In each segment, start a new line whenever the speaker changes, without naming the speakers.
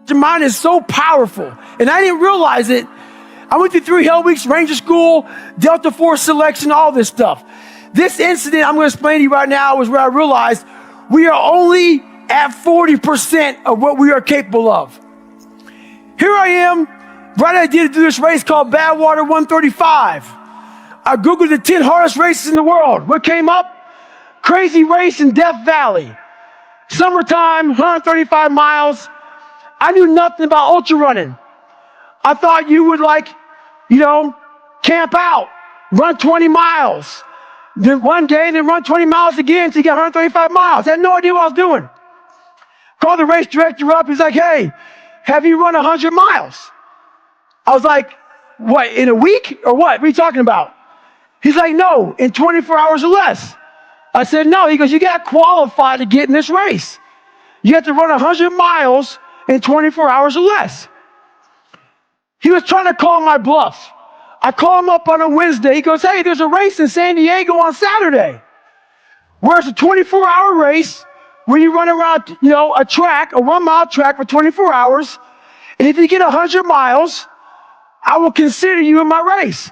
Your mind is so powerful. And I didn't realize it. I went through 3 hell weeks, Ranger School, Delta Force selection, all this stuff. This incident I'm going to explain to you right now was where I realized we are only at 40% of what we are capable of. Here I am, right idea to do this race called Badwater 135. I Googled the 10 hardest races in the world. What came up? Crazy race in Death Valley. Summertime, 135 miles. I knew nothing about ultra running. I thought you would camp out, run 20 miles. Then one day, then run 20 miles again until you got 135 miles. I had no idea what I was doing. Called the race director up. He's like, hey, have you run 100 miles? I was like, what, in a week or what? What are you talking about? He's like, no, in 24 hours or less. I said, no. He goes, you got to qualify to get in this race. You have to run 100 miles in 24 hours or less. He was trying to call my bluff. I call him up on a Wednesday. He goes, hey, there's a race in San Diego on Saturday, where it's a 24-hour race where you run around, a track, a 1-mile track for 24 hours. And if you get 100 miles, I will consider you in my race.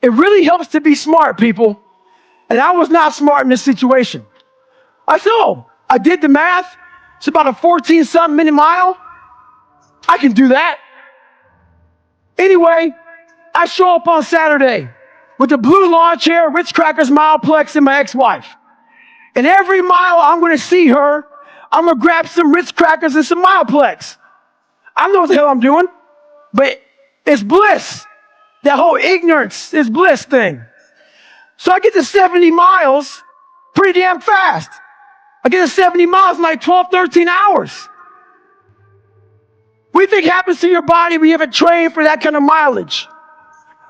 It really helps to be smart, people. And I was not smart in this situation. I said, I did the math. It's about a 14-something minute mile. I can do that. Anyway, I show up on Saturday with the blue lawn chair, Ritz Crackers Mileplex, and my ex-wife. And every mile I'm going to see her, I'm going to grab some Ritz Crackers and some Mileplex. I know what the hell I'm doing, but it's bliss. That whole ignorance is bliss thing. So I get to 70 miles pretty damn fast. I get to 70 miles in like 12, 13 hours. What do you think happens to your body when you haven't trained for that kind of mileage?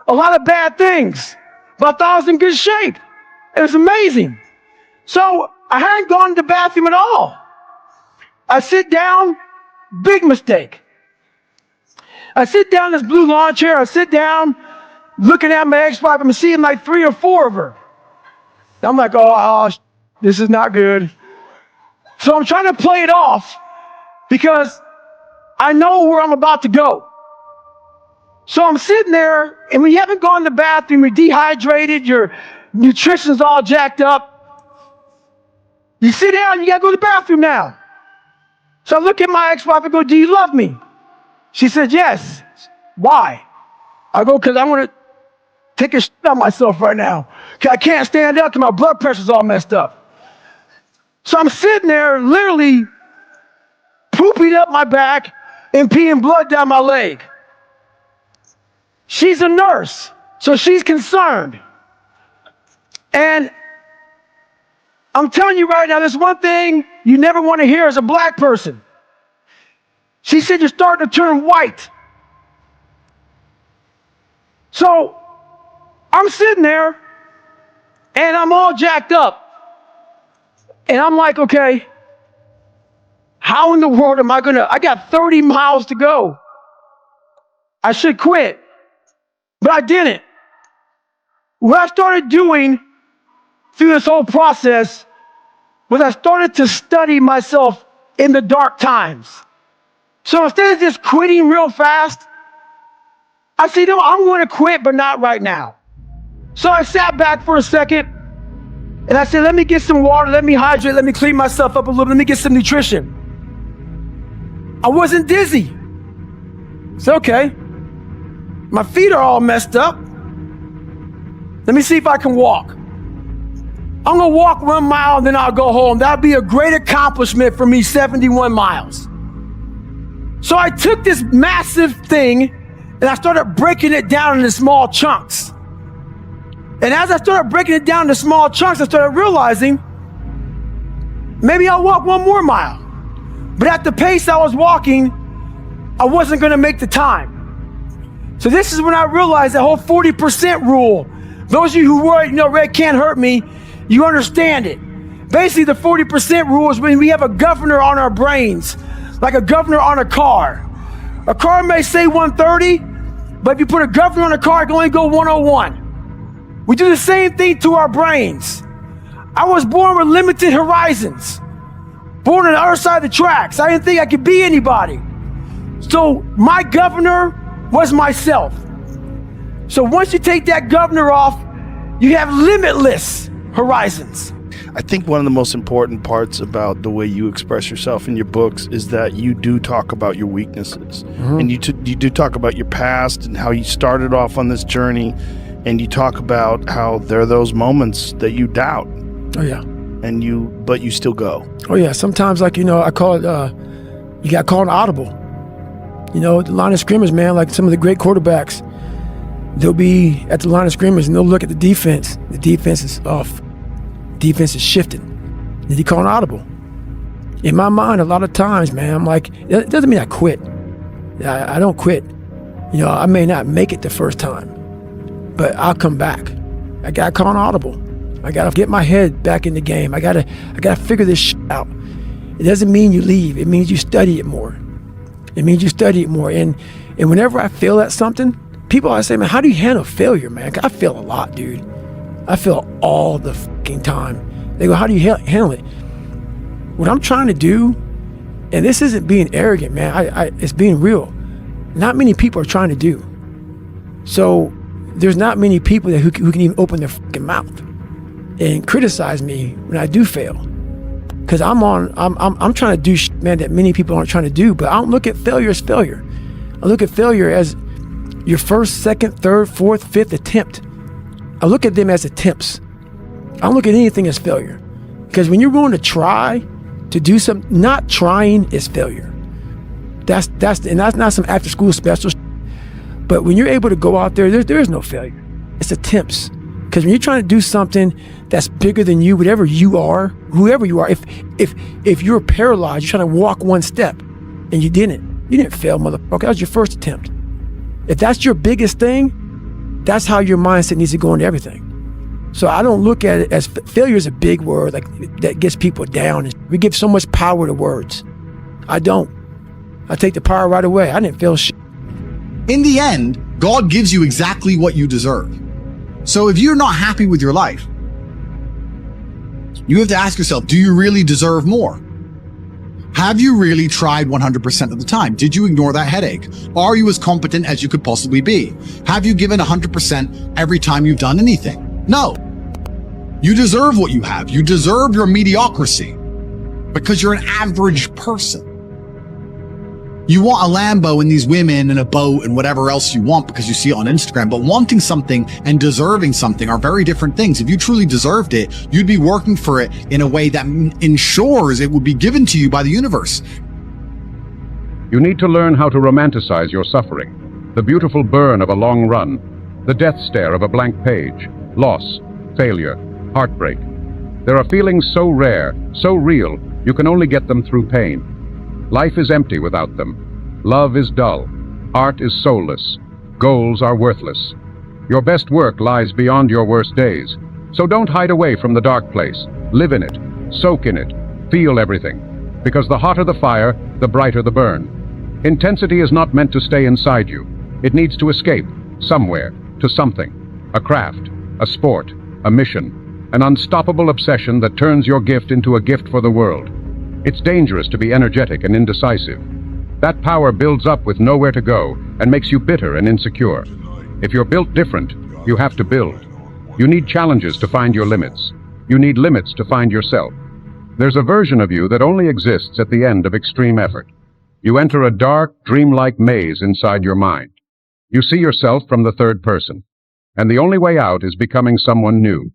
A lot of bad things. But I thought I was in good shape. It was amazing. So I hadn't gone to the bathroom at all. I sit down, big mistake. I sit down in this blue lawn chair. I sit down, looking at my ex-wife. I'm seeing like 3 or 4 of her. I'm like, this is not good. So I'm trying to play it off because I know where I'm about to go. So I'm sitting there, and when you haven't gone to the bathroom, you're dehydrated, your nutrition's all jacked up. You sit down, you gotta go to the bathroom now. So I look at my ex-wife and go, do you love me? She said, yes. Why? I go, because I want to take a shit on myself right now. I can't stand up because my blood pressure's all messed up. So I'm sitting there literally pooping up my back and peeing blood down my leg. She's a nurse, so she's concerned. And I'm telling you right now, there's one thing you never want to hear as a black person. She said, you're starting to turn white. So I'm sitting there, and I'm all jacked up. And I'm like, okay, how in the world am I I got 30 miles to go. I should quit, but I didn't. What I started doing through this whole process was I started to study myself in the dark times. So instead of just quitting real fast, I said, no, I'm going to quit, but not right now. So I sat back for a second, and I said, let me get some water, let me hydrate, let me clean myself up a little, let me get some nutrition. I wasn't dizzy. It's okay. My feet are all messed up. Let me see if I can walk. I'm gonna walk 1 mile and then I'll go home. That'll be a great accomplishment for me, 71 miles. So I took this massive thing and I started breaking it down into small chunks. And as I started breaking it down into small chunks, I started realizing maybe I'll walk 1 more mile. But at the pace I was walking, I wasn't gonna make the time. So this is when I realized the whole 40% rule. Those of you who worry, red can't hurt me, you understand it. Basically, the 40% rule is when we have a governor on our brains, like a governor on a car. A car may say 130, but if you put a governor on a car, it can only go 101. We do the same thing to our brains. I was born with limited horizons. Born on the other side of the tracks. I didn't think I could be anybody. So my governor was myself. So once you take that governor off, you have limitless horizons.
I think one of the most important parts about the way you express yourself in your books is that you do talk about your weaknesses. And you do talk about your past and how you started off on this journey, and you talk about how there are those moments that you doubt.
Oh yeah.
But you still go.
Oh yeah. Sometimes, like, I call it, you got called an audible. The line of scrimmage, man, like some of the great quarterbacks, they'll be at the line of scrimmage and they'll look at the defense. The defense is off. Defense is shifting. Then you call an audible. In my mind, a lot of times, man, I'm like, it doesn't mean I quit. I don't quit. I may not make it the first time, but I'll come back. I gotta call an audible. I gotta get my head back in the game. I gotta figure this shit out. It doesn't mean you leave. It means you study it more. And whenever I fail at something, people always say, man, how do you handle failure, man? I fail a lot, dude. I fail all the fucking time. They go, how do you handle it? What I'm trying to do, and this isn't being arrogant, man. It's being real. Not many people are trying to do. So there's not many people who can even open their fucking mouth and criticize me when I do fail. Because I'm trying to do shit, man, that many people aren't trying to do. But I don't look at failure as failure. I look at failure as your first, second, third, fourth, fifth attempt. I look at them as attempts. I don't look at anything as failure. Because when you're going to try to do something, not trying is failure. That's not some after school special shit. But when you're able to go out there is no failure. It's attempts. Because when you're trying to do something that's bigger than you, whatever you are, whoever you are, if you're paralyzed, you're trying to walk one step and you didn't fail, motherfucker. That was your first attempt. If that's your biggest thing, that's how your mindset needs to go into everything. So I don't look at it as failure is a big word like that gets people down. We give so much power to words. I don't. I take the power right away. I didn't fail shit.
In the end, God gives you exactly what you deserve. So if you're not happy with your life, you have to ask yourself, do you really deserve more? Have you really tried 100% of the time? Did you ignore that headache? Are you as competent as you could possibly be? Have you given 100% every time you've done anything? No. You deserve what you have. You deserve your mediocrity because you're an average person. You want a Lambo and these women and a boat and whatever else you want because you see it on Instagram, but wanting something and deserving something are very different things. If you truly deserved it, you'd be working for it in a way that ensures it would be given to you by the universe.
You need to learn how to romanticize your suffering, the beautiful burn of a long run, the death stare of a blank page, loss, failure, heartbreak. There are feelings so rare, so real, you can only get them through pain. Life is empty without them. Love is dull. Art is soulless. Goals are worthless. Your best work lies beyond your worst days. So don't hide away from the dark place. Live in it. Soak in it. Feel everything. Because the hotter the fire, the brighter the burn. Intensity is not meant to stay inside you. It needs to escape, somewhere, to something. A craft, a sport, a mission, an unstoppable obsession that turns your gift into a gift for the world. It's dangerous to be energetic and indecisive. That power builds up with nowhere to go and makes you bitter and insecure. If you're built different, you have to build. You need challenges to find your limits. You need limits to find yourself. There's a version of you that only exists at the end of extreme effort. You enter a dark, dreamlike maze inside your mind. You see yourself from the third person, and the only way out is becoming someone new.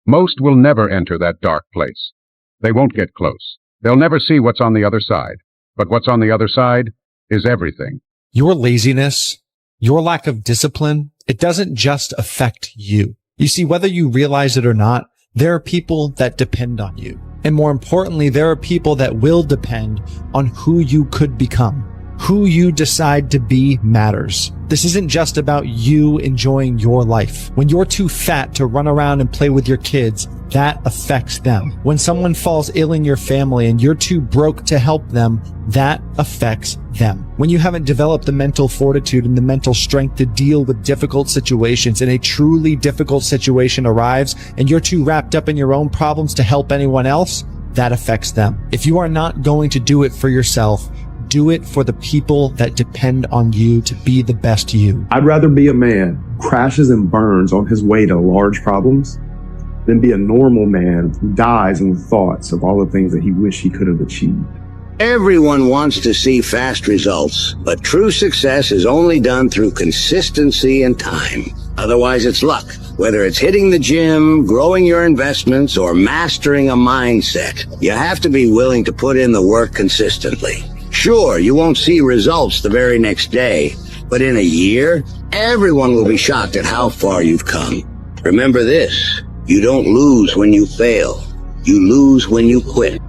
Most will never enter that dark place. They won't get close. They'll never see what's on the other side. But what's on the other side is everything.
Your laziness, your lack of discipline, it doesn't just affect you. You see, whether you realize it or not, there are people that depend on you. And more importantly, there are people that will depend on who you could become. Who you decide to be matters. This isn't just about you enjoying your life. When you're too fat to run around and play with your kids, that affects them. When someone falls ill in your family and you're too broke to help them, that affects them. When you haven't developed the mental fortitude and the mental strength to deal with difficult situations and a truly difficult situation arrives and you're too wrapped up in your own problems to help anyone else, that affects them. If you are not going to do it for yourself, do it for the people that depend on you to be the best you.
I'd rather be a man who crashes and burns on his way to large problems than be a normal man who dies in the thoughts of all the things that he wished he could have achieved.
Everyone wants to see fast results, but true success is only done through consistency and time. Otherwise, it's luck. Whether it's hitting the gym, growing your investments, or mastering a mindset, you have to be willing to put in the work consistently. Sure, you won't see results the very next day, but in a year, everyone will be shocked at how far you've come. Remember this, you don't lose when you fail. You lose when you quit.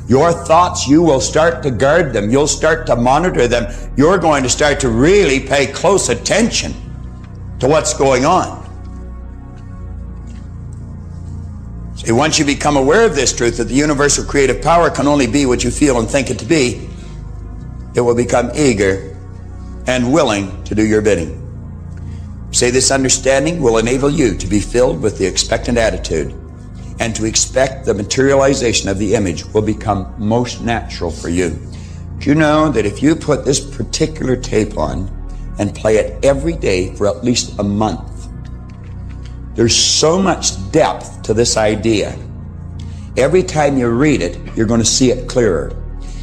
Your thoughts, you will start to guard them. You'll start to monitor them. You're going to start to really pay close attention to what's going on. See, once you become aware of this truth, that the universal creative power can only be what you feel and think it to be, it will become eager and willing to do your bidding. Say, this understanding will enable you to be filled with the expectant attitude, and to expect the materialization of the image will become most natural for you. Do you know that if you put this particular tape on and play it every day for at least a month, there's so much depth to this idea. Every time you read it, you're going to see it clearer.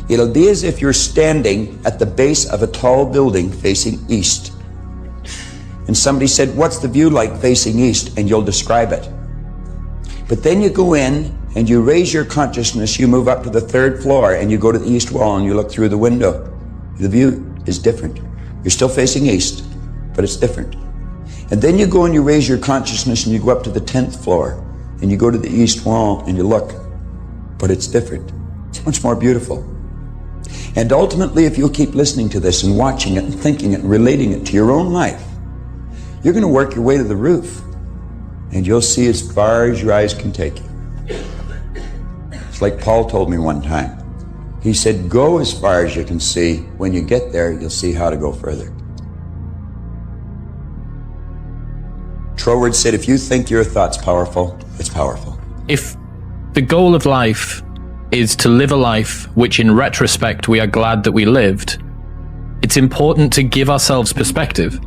It'll be as if you're standing at the base of a tall building facing east. And somebody said, what's the view like facing east? And you'll describe it. But then you go in and you raise your consciousness, you move up to the 3rd floor and you go to the east wall and you look through the window. The view is different. You're still facing east, but it's different. And then you go and you raise your consciousness and you go up to the 10th floor and you go to the east wall and you look, but it's different. It's much more beautiful. And ultimately, if you'll keep listening to this and watching it and thinking it and relating it to your own life, you're going to work your way to the roof. And you'll see as far as your eyes can take you. It's like Paul told me one time. He said, go as far as you can see. When you get there, you'll see how to go further. Troward said, if you think your thought's powerful, it's powerful.
If the goal of life is to live a life which in retrospect we are glad that we lived, it's important to give ourselves perspective,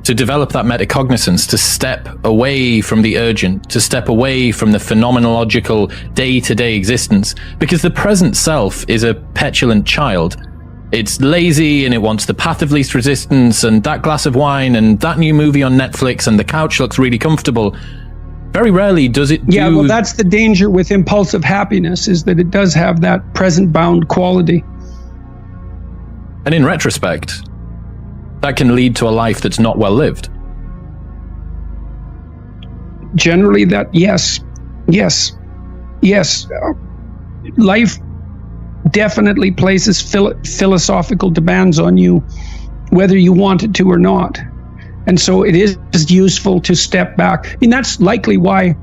to develop that metacognizance, to step away from the urgent, to step away from the phenomenological day-to-day existence, because the present self is a petulant child. It's lazy and it wants the path of least resistance and that glass of wine and that new movie on Netflix and the couch looks really comfortable. Very rarely does it do...
Yeah, well, that's the danger with impulsive happiness, is that it does have that present-bound quality.
And in retrospect, that can lead to a life that's not well lived.
Generally, yes. Life definitely places philosophical demands on you, whether you want it to or not. And so it is useful to step back. I mean, that's likely why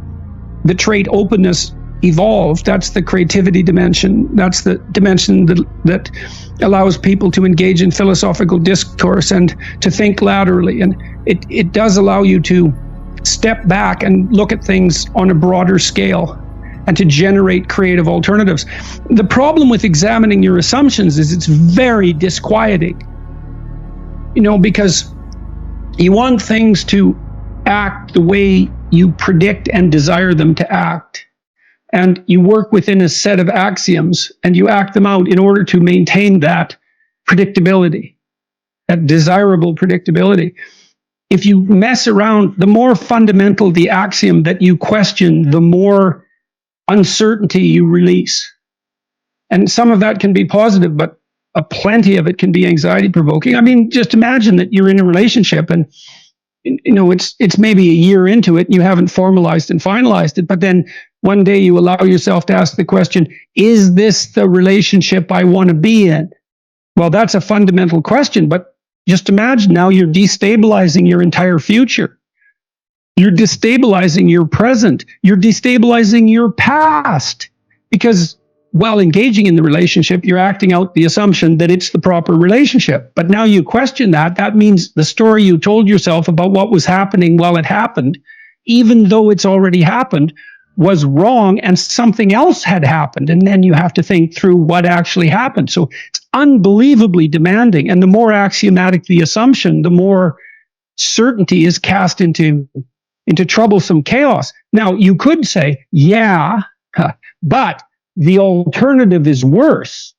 the trait openness evolved. That's the creativity dimension. That's the dimension that allows people to engage in philosophical discourse and to think laterally. And it does allow you to step back and look at things on a broader scale and to generate creative alternatives. The problem with examining your assumptions is it's very disquieting, because you want things to act the way you predict and desire them to act. And you work within a set of axioms and you act them out in order to maintain that predictability, that desirable predictability. If you mess around, the more fundamental the axiom that you question, the more uncertainty you release. And some of that can be positive, but plenty of it can be anxiety provoking. I mean, just imagine that you're in a relationship and it's maybe a year into it and you haven't formalized and finalized it, but then one day you allow yourself to ask the question, is this the relationship I want to be in? Well, that's a fundamental question, but just imagine now you're destabilizing your entire future. You're destabilizing your present. You're destabilizing your past. Because while engaging in the relationship, you're acting out the assumption that it's the proper relationship. But now you question that. That means the story you told yourself about what was happening while it happened even though it's already happened, was wrong and something else had happened. And then you have to think through what actually happened. So it's unbelievably demanding. And the more axiomatic the assumption, the more certainty is cast into troublesome chaos. Now, you could say, yeah, but the alternative is worse.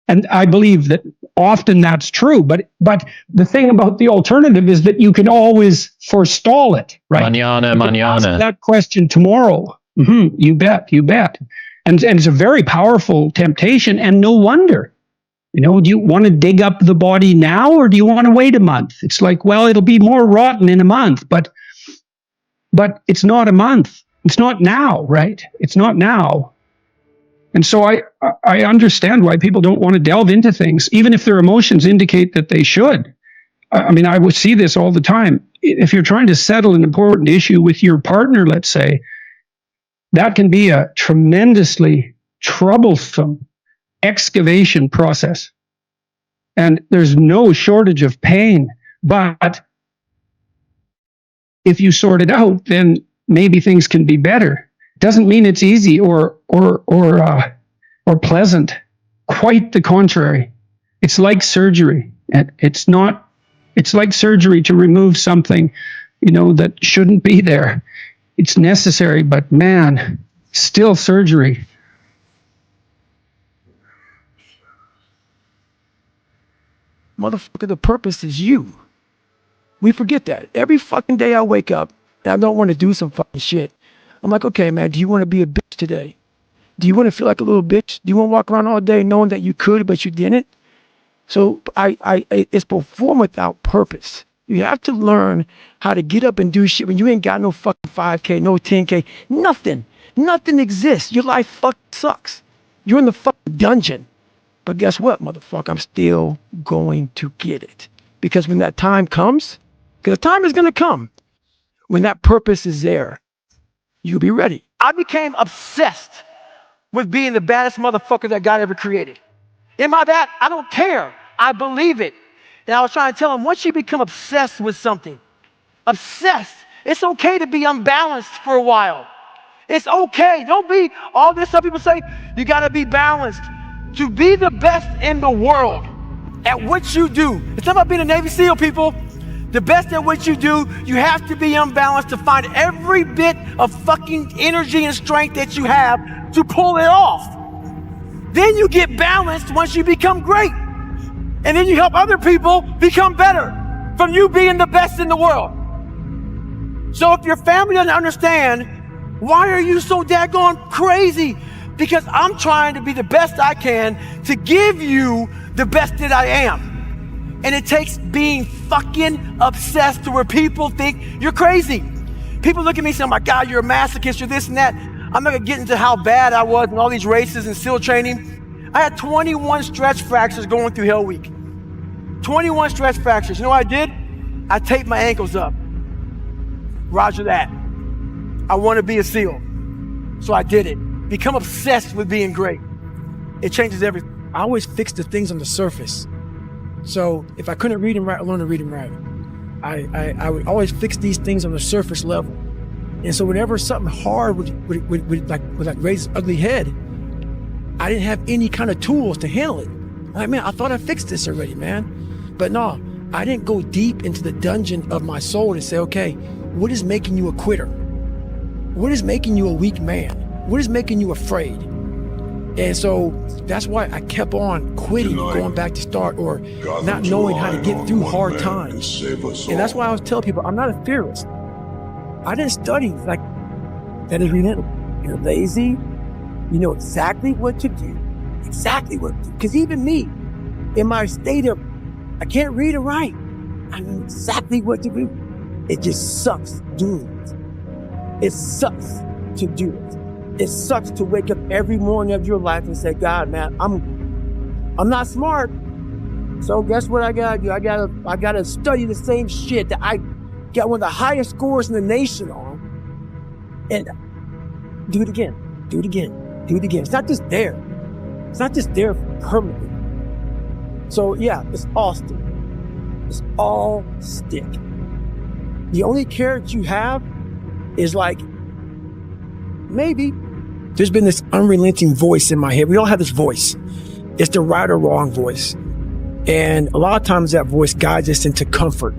And I believe that often that's true. But the thing about the alternative is that you can always forestall it, right?
Mañana.
Ask that question tomorrow. You bet. And it's a very powerful temptation, and no wonder. Do you want to dig up the body now, or do you want to wait a month? It's like, well, it'll be more rotten in a month, but it's not a month. It's not now, right? It's not now. And so I understand why people don't want to delve into things, even if their emotions indicate that they should. I mean, I would see this all the time. If you're trying to settle an important issue with your partner, let's say, that can be a tremendously troublesome excavation process. And there's no shortage of pain. But if you sort it out, then maybe things can be better. Doesn't mean it's easy or pleasant. Quite the contrary. It's like surgery. It's like surgery to remove something, that shouldn't be there. It's necessary, but man, still surgery.
Motherfucker, the purpose is you. We forget that. Every fucking day I wake up and I don't want to do some fucking shit. I'm like, okay, man, do you want to be a bitch today? Do you want to feel like a little bitch? Do you want to walk around all day knowing that you could, but you didn't? So it's perform without purpose. You have to learn how to get up and do shit when you ain't got no fucking 5K, no 10K, nothing. Nothing exists. Your life fucking sucks. You're in the fucking dungeon. But guess what, motherfucker? I'm still going to get it. Because when that time comes, because time is going to come, when that purpose is there, you'll be ready. I became obsessed with being the baddest motherfucker that God ever created. Am I that? I don't care. I believe it. And I was trying to tell him, once you become obsessed with something, obsessed, it's okay to be unbalanced for a while. It's okay. Don't be all this stuff people say, you got to be balanced. To be the best in the world at what you do. It's not about being a Navy SEAL, people. The best at what you do, you have to be unbalanced to find every bit of fucking energy and strength that you have to pull it off. Then you get balanced once you become great. And then you help other people become better from you being the best in the world. So if your family doesn't understand, why are you so daggone crazy? Because I'm trying to be the best I can to give you the best that I am. And it takes being fucking obsessed to where people think you're crazy. People look at me and say, oh my God, you're a masochist, you're this and that. I'm not gonna get into how bad I was in all these races and SEAL training. I had 21 stretch fractures going through Hell Week. 21 stretch fractures. You know what I did? I taped my ankles up. Roger that. I want to be a SEAL. So I did it. Become obsessed with being great. It changes everything. I always fix the things on the surface. So if I couldn't read and write, I learned to read and write. I would always fix these things on the surface level. And so whenever something hard would raise its ugly head, I didn't have any kind of tools to handle it. I'm like, man, I thought I fixed this already, man. But no, I didn't go deep into the dungeon of my soul to say, okay, what is making you a quitter? What is making you a weak man? What is making you afraid? And so that's why I kept on quitting, going back to start, or not knowing how to get through hard times. And that's why I was telling people, I'm not a theorist. I didn't study like that. Is you're lazy. You know exactly what to do. Exactly what to do. Because even me, in my state of, I can't read or write, I know exactly what to do. It just sucks doing it. It sucks to do it. It sucks to wake up every morning of your life and say, God, man, I'm not smart. So guess what I gotta do? I gotta study the same shit that I got one of the highest scores in the nation on. And do it again. Do it again. Do it again. It's not just there. It's not just there permanently. So yeah, it's all stick. It's all stick. The only carrot you have
is like, maybe there's been this unrelenting voice in my head. We all have this voice. It's the right or wrong voice. And a lot of times that voice guides us into comfort.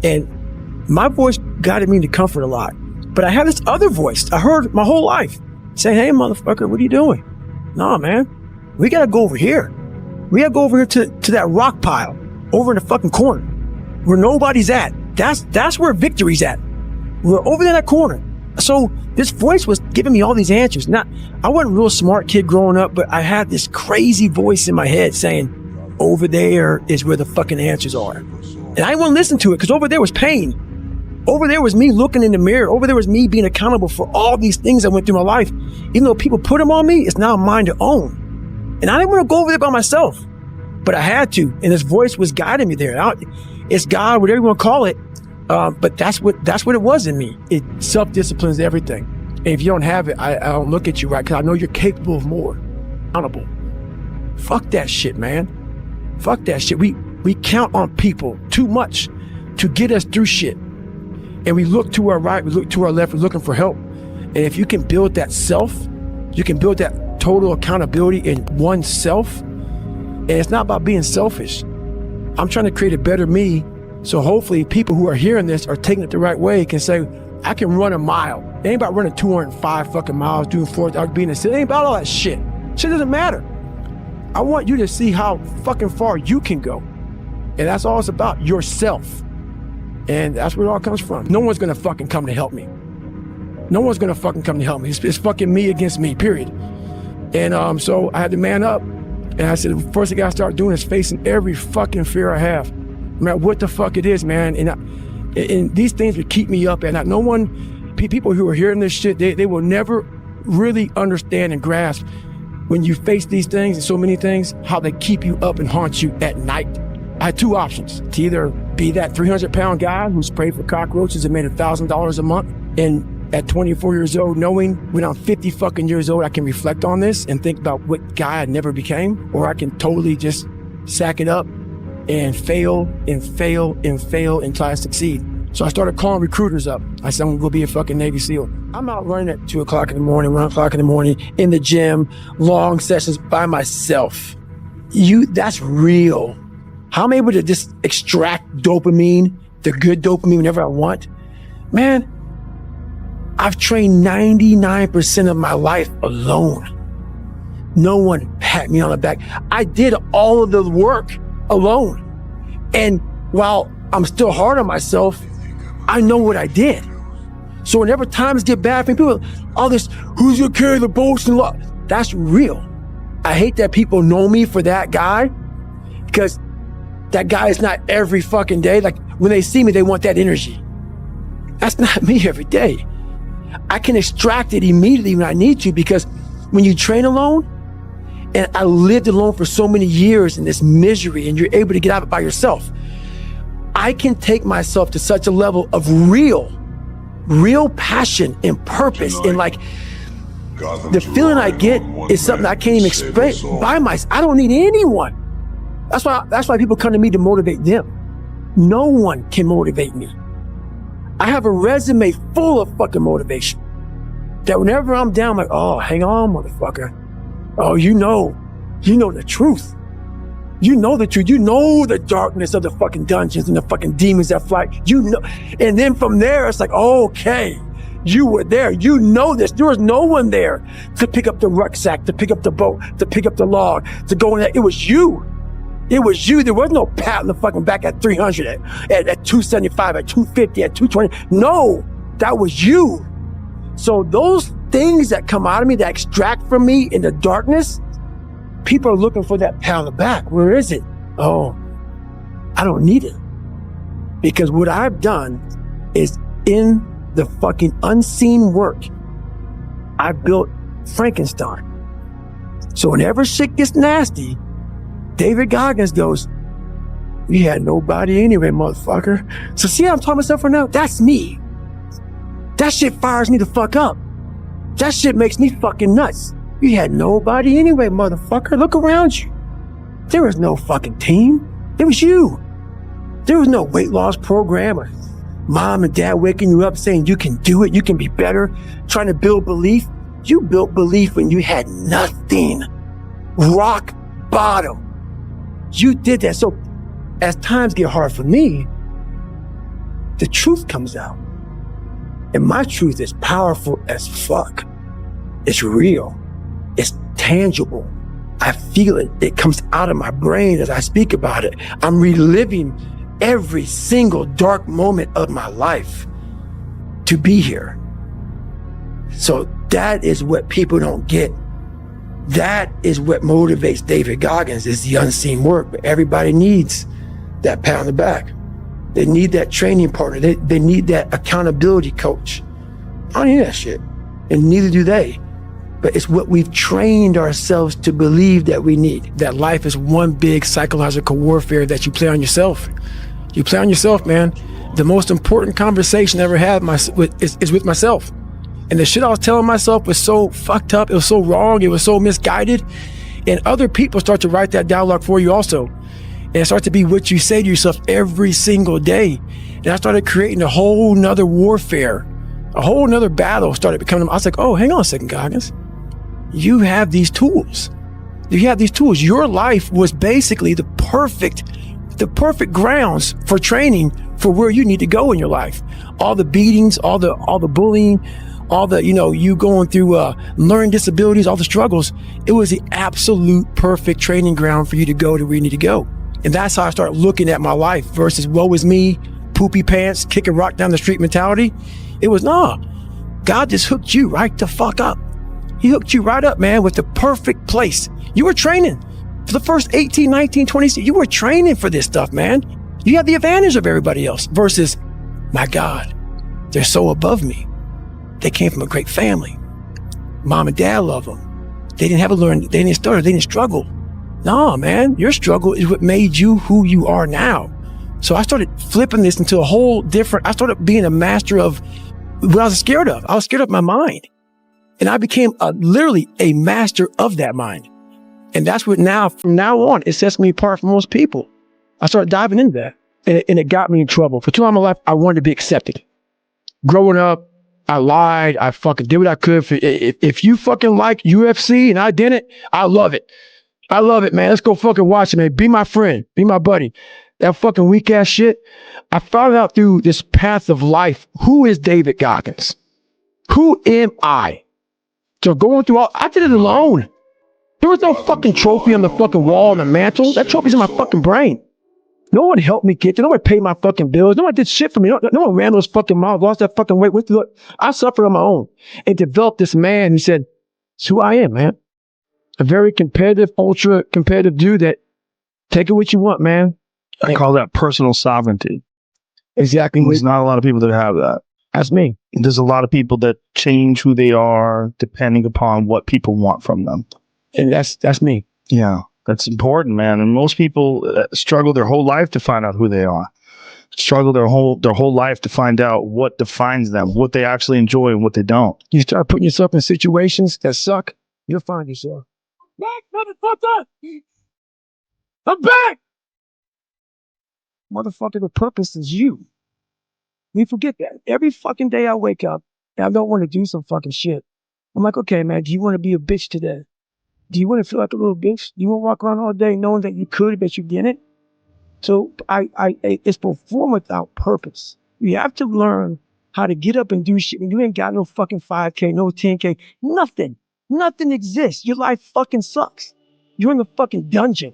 And my voice guided me into comfort a lot. But I have this other voice I heard my whole life saying, hey, motherfucker, what are you doing? Nah, man, we got to go over here. We got to go over here to that rock pile over in the fucking corner where nobody's at. That's where victory's at. We're over there in that corner. So this voice was giving me all these answers. Now, I wasn't a real smart kid growing up, but I had this crazy voice in my head saying, over there is where the fucking answers are. And I didn't want to listen to it because over there was pain. Over there was me looking in the mirror. Over there was me being accountable for all these things I went through my life. Even though people put them on me, it's now mine to own. And I didn't want to go over there by myself, but I had to. And this voice was guiding me there. It's God, whatever you want to call it. But that's what it was in me. Self-discipline is everything. And if you don't have it, I don't look at you right because I know you're capable of more. Accountable. Fuck that shit, man. Fuck that shit. We count on people too much to get us through shit. And we look to our right, we look to our left, we're looking for help. And if you can build that self, you can build that total accountability in oneself. And it's not about being selfish. I'm trying to create a better me. So hopefully people who are hearing this are taking it the right way, can say, I can run a mile. It ain't about running 205 fucking miles, doing 4 hours, being in the city. It ain't about all that shit. Shit doesn't matter. I want you to see how fucking far you can go. And that's all it's about, yourself. And that's where it all comes from. No one's gonna fucking come to help me. No one's gonna fucking come to help me. It's fucking me against me, period. And so I had to man up. And I said, the first thing I gotta start doing is facing every fucking fear I have. No matter what the fuck it is, man. And these things would keep me up at night. No one, people who are hearing this shit, they will never really understand and grasp when you face these things and so many things, how they keep you up and haunt you at night. I had 2 options: to either be that 300-pound guy who sprayed for cockroaches and made $1,000 a month, and at 24 years old, knowing when I'm 50 fucking years old, I can reflect on this and think about what guy I never became, or I can totally just sack it up and fail and fail and fail until I succeed. So I started calling recruiters up. I said, I'm gonna go be a fucking Navy SEAL. I'm out running at 2 o'clock in the morning, 1 o'clock in the morning, in the gym, long sessions by myself. That's real. How I'm able to just extract dopamine, the good dopamine whenever I want. Man, I've trained 99% of my life alone. No one pat me on the back. I did all of the work alone. And while I'm still hard on myself, I know what I did. So whenever times get bad for me, people, all this, who's gonna carry the boats and luck? That's real. I hate that people know me for that guy, because that guy is not every fucking day. Like when they see me, they want that energy. That's not me every day. I can extract it immediately when I need to, because when you train alone, and I lived alone for so many years in this misery, and you're able to get out of it by yourself, I can take myself to such a level of real passion and purpose. And like the feeling I get is something I can't even explain by myself. I don't need anyone. That's why people come to me to motivate them. No one can motivate me. I have a resume full of fucking motivation that whenever I'm down, I'm like, oh, hang on, motherfucker. Oh, you know the truth. You know the truth. You know the darkness of the fucking dungeons and the fucking demons that fly. You know. And then from there, it's like, okay, you were there. You know this. There was no one there to pick up the rucksack, to pick up the boat, to pick up the log, to go in there. It was you. It was you. There was no pat on the fucking back at 300, at 275, at 250, at 220. No, that was you. So those things that come out of me, that extract from me in the darkness, people are looking for that pat on the back. Where is it? Oh, I don't need it. Because what I've done is, in the fucking unseen work, I built Frankenstein. So whenever shit gets nasty, David Goggins goes, you had nobody anyway, motherfucker. So see how I'm talking myself right now? That's me. That shit fires me the fuck up. That shit makes me fucking nuts. You had nobody anyway, motherfucker. Look around you. There was no fucking team. It was you. There was no weight loss program or Mom and dad waking you up saying you can do it, you can be better, trying to build belief. You built belief when you had nothing. Rock bottom. You did that. So as times get hard for me, the truth comes out. And my truth is powerful as fuck. It's real. It's tangible. I feel it. It comes out of my brain as I speak about it. I'm reliving every single dark moment of my life to be here. So that is what people don't get. That is what motivates David Goggins, is the unseen work. But everybody needs that pat on the back. They need that training partner. They need that accountability coach. I don't need that shit. And neither do they. But it's what we've trained ourselves to believe that we need. That life is one big psychological warfare that you play on yourself. You play on yourself, man. The most important conversation I ever had is with myself. And the shit I was telling myself was so fucked up. It was so wrong. It was so misguided. And other people start to write that dialogue for you also. And it starts to be what you say to yourself every single day. And I started creating a whole nother warfare. A whole nother battle started becoming. I was like, oh, hang on a second, Goggins. You have these tools. You have these tools. Your life was basically the perfect grounds for training for where you need to go in your life. All the beatings, all the bullying, all the, you going through learning disabilities, all the struggles. It was the absolute perfect training ground for you to go to where you need to go. And that's how I started looking at my life versus woe is me, poopy pants, kick a rock down the street mentality. It was, nah, God just hooked you right the fuck up. He hooked you right up, man, with the perfect place. You were training for the first 18, 19, 20, you were training for this stuff, man. You have the advantage of everybody else versus, my God, they're so above me. They came from a great family. Mom and dad love them. They didn't have to learn, they didn't stutter, they didn't struggle. No, man, your struggle is what made you who you are now. So I started flipping this into a whole different, I started being a master of what I was scared of. I was scared of my mind. And I became literally a master of that mind. And that's what now, from now on, it sets me apart from most people. I started diving into that. And it got me in trouble. For too long in my life, I wanted to be accepted. Growing up, I lied. I fucking did what I could. If you fucking like UFC and I didn't, I love it. I love it, man. Let's go fucking watch it, man. Be my friend. Be my buddy. That fucking weak ass shit. I found out through this path of life, who is David Goggins? Who am I? So going through I did it alone. There was no fucking trophy on the fucking wall on the mantle. That trophy's in my fucking brain. No one helped me get there. No one paid my fucking bills. No one did shit for me. No one ran those fucking miles, lost that fucking weight. Went through it. I suffered on my own and developed this man who said, it's who I am, man. A very competitive, ultra competitive dude that take it what you want, man.
I call that personal sovereignty.
Exactly.
There's not a lot of people that have that.
That's me.
There's a lot of people that change who they are depending upon what people want from them.
And that's me.
Yeah, that's important, man. And most people struggle their whole life to find out who they are. Struggle their whole life to find out what defines them, what they actually enjoy and what they don't.
You start putting yourself in situations that suck, you'll find yourself. Back, motherfucker! I'm back! Motherfucker, the purpose is you. We forget that. Every fucking day I wake up and I don't want to do some fucking shit. I'm like, okay, man, do you want to be a bitch today? Do you want to feel like a little bitch? Do you want to walk around all day knowing that you could, but you didn't? So it's perform without purpose. You have to learn how to get up and do shit when you ain't got no fucking 5K, no 10K, nothing. Nothing exists. Your life fucking sucks. You're in the fucking dungeon.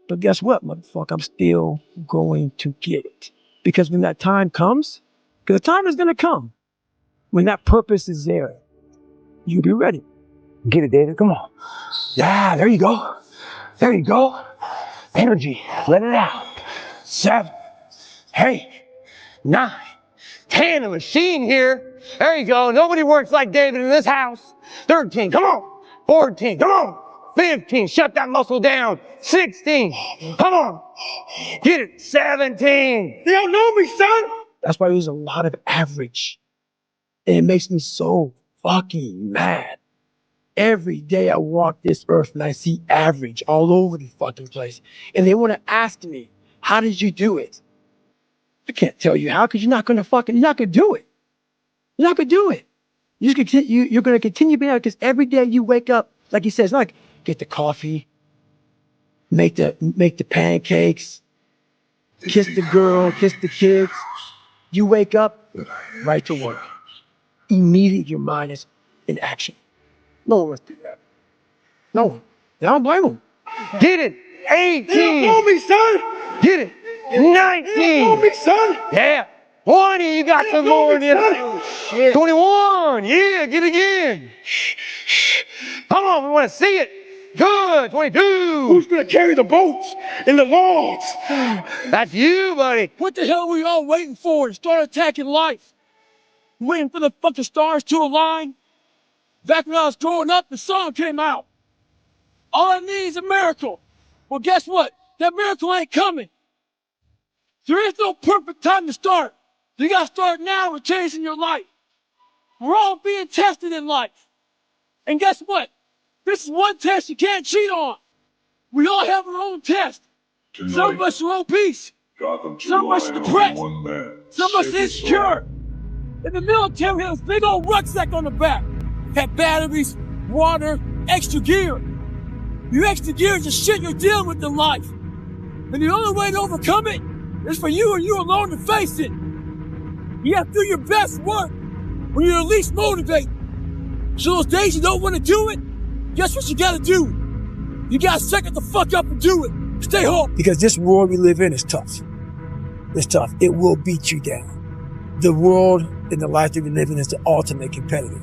But guess what, motherfucker? I'm still going to get it. Because when that time comes, because the time is going to come, when that purpose is there, you'll be ready. Get it, David. Come on. Yeah, there you go. There you go. Energy. Let it out. 7, 8, 9, 10. A machine here. There you go. Nobody works like David in this house. 13. Come on. 14. Come on. 15. Shut that muscle down. 16. Come on. Get it. 17. They don't know me, son. That's why there's a lot of average. And it makes me so fucking mad. Every day I walk this earth and I see average all over the fucking place. And they want to ask me, how did you do it? I can't tell you how, because you're not going to do it. You're not going to do it. You're going to continue being out, because every day you wake up, like he says, like, get the coffee, make the pancakes, kiss the girl, kiss the kids. You wake up, right to work. Immediately your mind is in action. No one wants to do that. No one. I don't blame them. Get it. 18. They don't me, son. Get it. 19. They don't me, son. Yeah. 20. You got some more in there. 21. Yeah. Get it again. Come on. We want to see it. Good. 22. Who's going to carry the boats and the logs? That's you, buddy. What the hell are we all waiting for to start attacking life? Waiting for the fucking stars to align? Back when I was growing up, the song came out. All I need is a miracle. Well, guess what? That miracle ain't coming. There is no perfect time to start. You got to start now with changing your life. We're all being tested in life. And guess what? This is one test you can't cheat on. We all have our own test. Some of us are obese. Some of us are depressed. Some of us insecure. In the military, has a big old rucksack on the back. Had batteries, water, extra gear. Your extra gear is the shit you're dealing with in life. And the only way to overcome it is for you and you alone to face it. You have to do your best work when you're least motivated. So those days you don't want to do it, guess what you gotta do? You gotta suck it the fuck up and do it. Stay home.
Because this world we live in is tough. It's tough. It will beat you down. The world and the life that we live in is the ultimate competitor.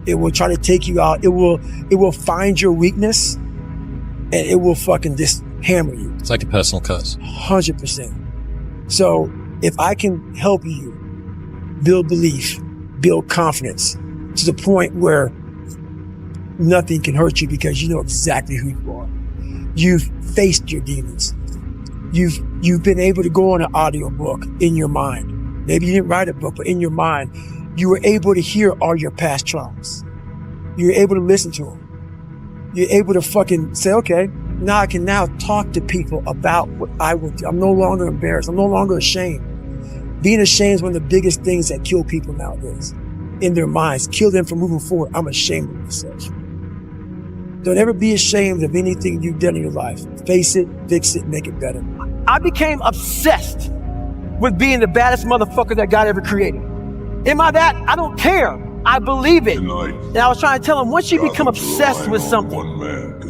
It will try to take you out. It will find your weakness and it will fucking just hammer you.
It's like a personal curse.
100%. So if I can help you build belief, build confidence to the point where nothing can hurt you because you know exactly who you are. You've faced your demons. You've been able to go on an audiobook in your mind. Maybe you didn't write a book, but in your mind, you were able to hear all your past traumas. You were able to listen to them. You're able to fucking say, okay, now I can now talk to people about what I would do. I'm no longer embarrassed. I'm no longer ashamed. Being ashamed is one of the biggest things that kill people nowadays. In their minds, kill them from moving forward. I'm ashamed of myself. Don't ever be ashamed of anything you've done in your life. Face it, fix it, make it better. I became obsessed with being the baddest motherfucker that God ever created. Am I that? I don't care. I believe it. And I was trying to tell him, once you become obsessed with something,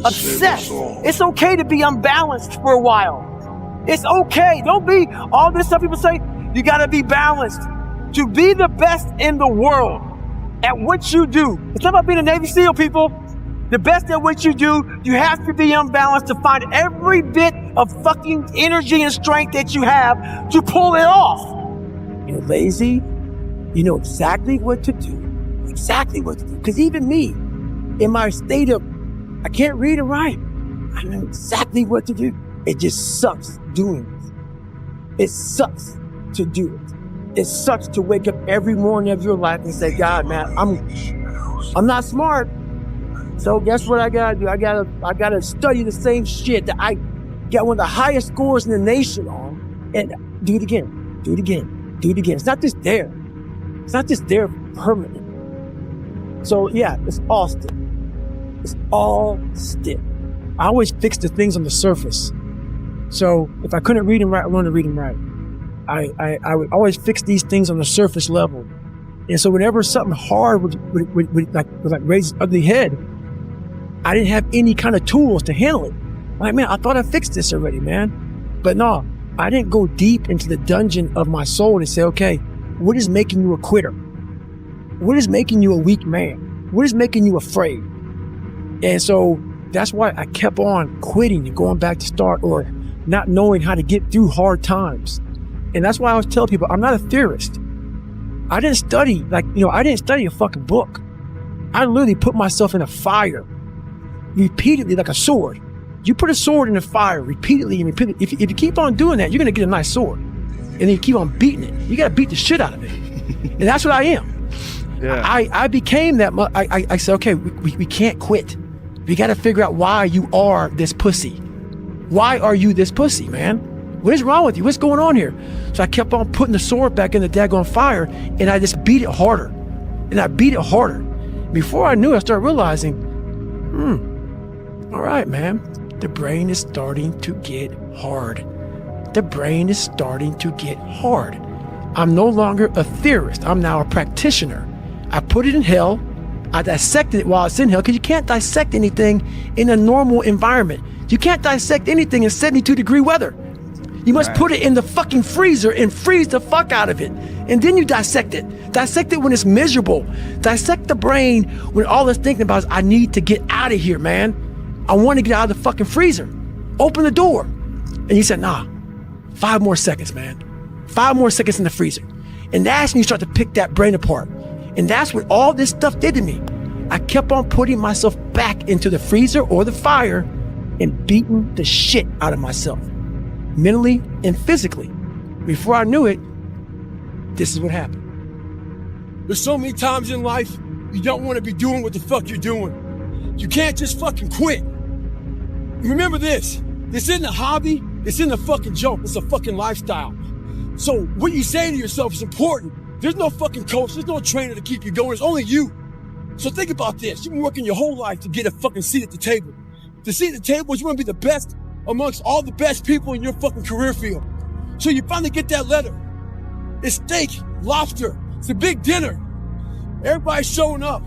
obsessed, it's okay to be unbalanced for a while. It's okay. Don't be all this stuff people say. You got to be balanced. To be the best in the world at what you do. It's not about being a Navy SEAL, people. The best at what you do, you have to be unbalanced to find every bit of fucking energy and strength that you have to pull it off. You're lazy. You know exactly what to do. Exactly what to do. Because even me, in my state of, I can't read and write, I know exactly what to do. It just sucks doing it. It sucks to do it. It sucks to wake up every morning of your life and say, God, man, I'm not smart. So guess what I gotta do? I gotta study the same shit that I got one of the highest scores in the nation on, and do it again, do it again, do it again. It's not just there. It's not just there permanently. So yeah, it's all still. It's all still. I always fix the things on the surface. So if I couldn't read and write, I learned to read and write. I would always fix these things on the surface level. And so whenever something hard would raise its ugly head, I didn't have any kind of tools to handle it. Like, man, I thought I fixed this already, man. But no, I didn't go deep into the dungeon of my soul and say, okay, what is making you a quitter? What is making you a weak man? What is making you afraid? And so that's why I kept on quitting and going back to start, or not knowing how to get through hard times. And that's why I always tell people, I'm not a theorist. I didn't study, I didn't study a fucking book. I literally put myself in a fire repeatedly like a sword. You put a sword in the fire repeatedly and repeatedly. If you keep on doing that, you're going to get a nice sword. And then you keep on beating it. You got to beat the shit out of it. And that's what I am. Yeah. I became that. I said, okay, we can't quit. We got to figure out why you are this pussy. Why are you this pussy, man? What is wrong with you? What's going on here? So I kept on putting the sword back in the daggone fire, and I just beat it harder. And I beat it harder. Before I knew it, I started realizing, all right, man, the brain is starting to get hard. The brain is starting to get hard. I'm no longer a theorist. I'm now a practitioner. I put it in hell. I dissected it while it's in hell, because you can't dissect anything in a normal environment. You can't dissect anything in 72-degree weather. You must put it in the fucking freezer and freeze the fuck out of it. And then you dissect it. Dissect it when it's miserable. Dissect the brain when all it's thinking about is, I need to get out of here, man. I want to get out of the fucking freezer. Open the door. And he said, nah, 5 more seconds, man. 5 more seconds in the freezer. And that's when you start to pick that brain apart. And that's what all this stuff did to me. I kept on putting myself back into the freezer or the fire and beating the shit out of myself, mentally and physically. Before I knew it, this is what happened.
There's so many times in life you don't want to be doing what the fuck you're doing. You can't just fucking quit. Remember this isn't a hobby, this isn't a fucking joke, it's a fucking lifestyle. So what you say to yourself is important. There's no fucking coach, there's no trainer to keep you going, it's only you. So think about this, you've been working your whole life to get a fucking seat at the table. The seat at the table is you want to be the best amongst all the best people in your fucking career field. So you finally get that letter. It's steak, lobster, it's a big dinner. Everybody's showing up,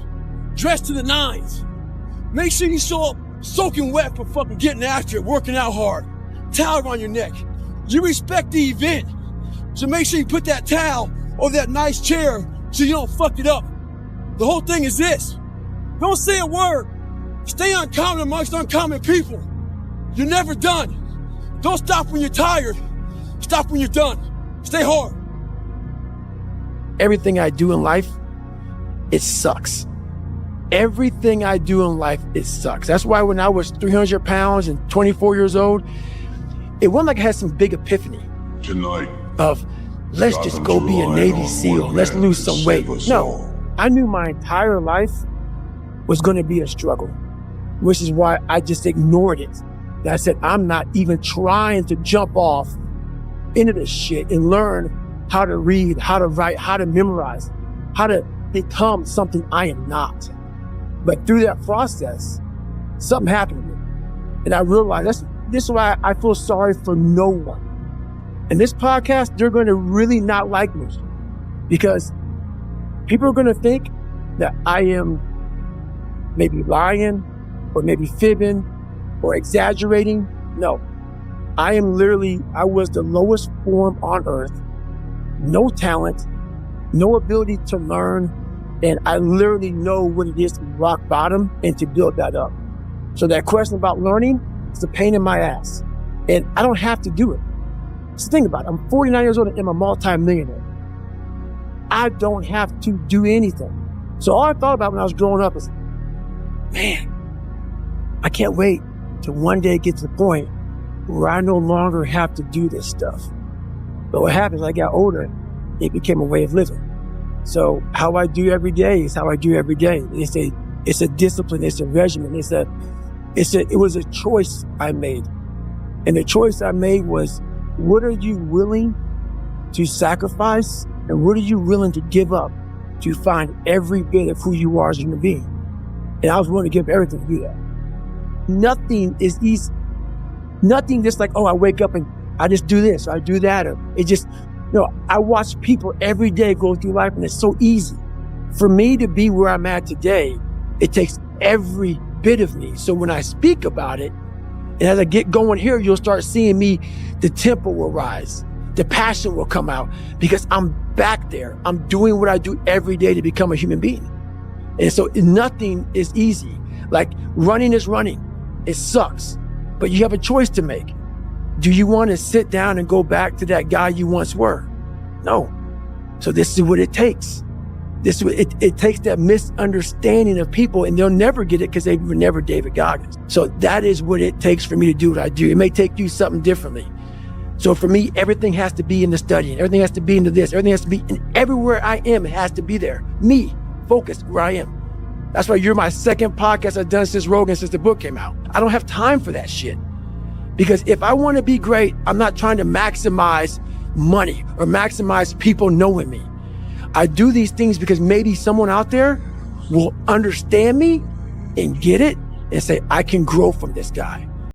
dressed to the nines. Make sure you show up soaking wet for fucking getting after it, working out hard. Towel around your neck. You respect the event. So make sure you put that towel over that nice chair so you don't fuck it up. The whole thing is this. Don't say a word. Stay uncommon amongst uncommon people. You're never done. Don't stop when you're tired. Stop when you're done. Stay hard.
Everything I do in life, it sucks. Everything I do in life, it sucks. That's why when I was 300 pounds and 24 years old, it wasn't like I had some big epiphany of, let's just go be a Navy SEAL. Let's lose some weight. No, I knew my entire life was going to be a struggle, which is why I just ignored it. I said, I'm not even trying to jump off into this shit and learn how to read, how to write, how to memorize, how to become something I am not. But through that process, something happened to me. And I realized this is why I feel sorry for no one. And this podcast, they're going to really not like me, because people are going to think that I am maybe lying or maybe fibbing or exaggerating. No, I was the lowest form on earth, no talent, no ability to learn. And I literally know what it is to rock bottom and to build that up. So that question about learning is a pain in my ass. And I don't have to do it. So think about it. I'm 49 years old and I'm a multi-millionaire. I don't have to do anything. So all I thought about when I was growing up is, man, I can't wait to one day get to the point where I no longer have to do this stuff. But what happened as I got older, it became a way of living. So how I do every day is how I do every day. It's a discipline, it's a regimen, it was a choice I made. And the choice I made was, what are you willing to sacrifice and what are you willing to give up to find every bit of who you are as a human being? And I was willing to give everything to do that. Nothing is easy. Nothing just like, oh, I wake up and I just do this, or I do that, or it just, I watch people every day go through life and it's so easy. For me to be where I'm at today, it takes every bit of me. So when I speak about it, and as I get going here, you'll start seeing me, the tempo will rise, the passion will come out, because I'm back there. I'm doing what I do every day to become a human being. And so nothing is easy. Like running is running. It sucks, but you have a choice to make. Do you want to sit down and go back to that guy you once were? No. So this is what it takes. It takes that misunderstanding of people, and they'll never get it because they were never David Goggins. So that is what it takes for me to do what I do. It may take you something differently. So for me, everything has to be in the studying. Everything has to be into this. Everything has to be, and everywhere I am, it has to be there. Me, focused where I am. That's why you're my second podcast I've done since Rogan, since the book came out. I don't have time for that shit. Because if I want to be great, I'm not trying to maximize money or maximize people knowing me. I do these things because maybe someone out there will understand me and get it and say, I can grow from this guy.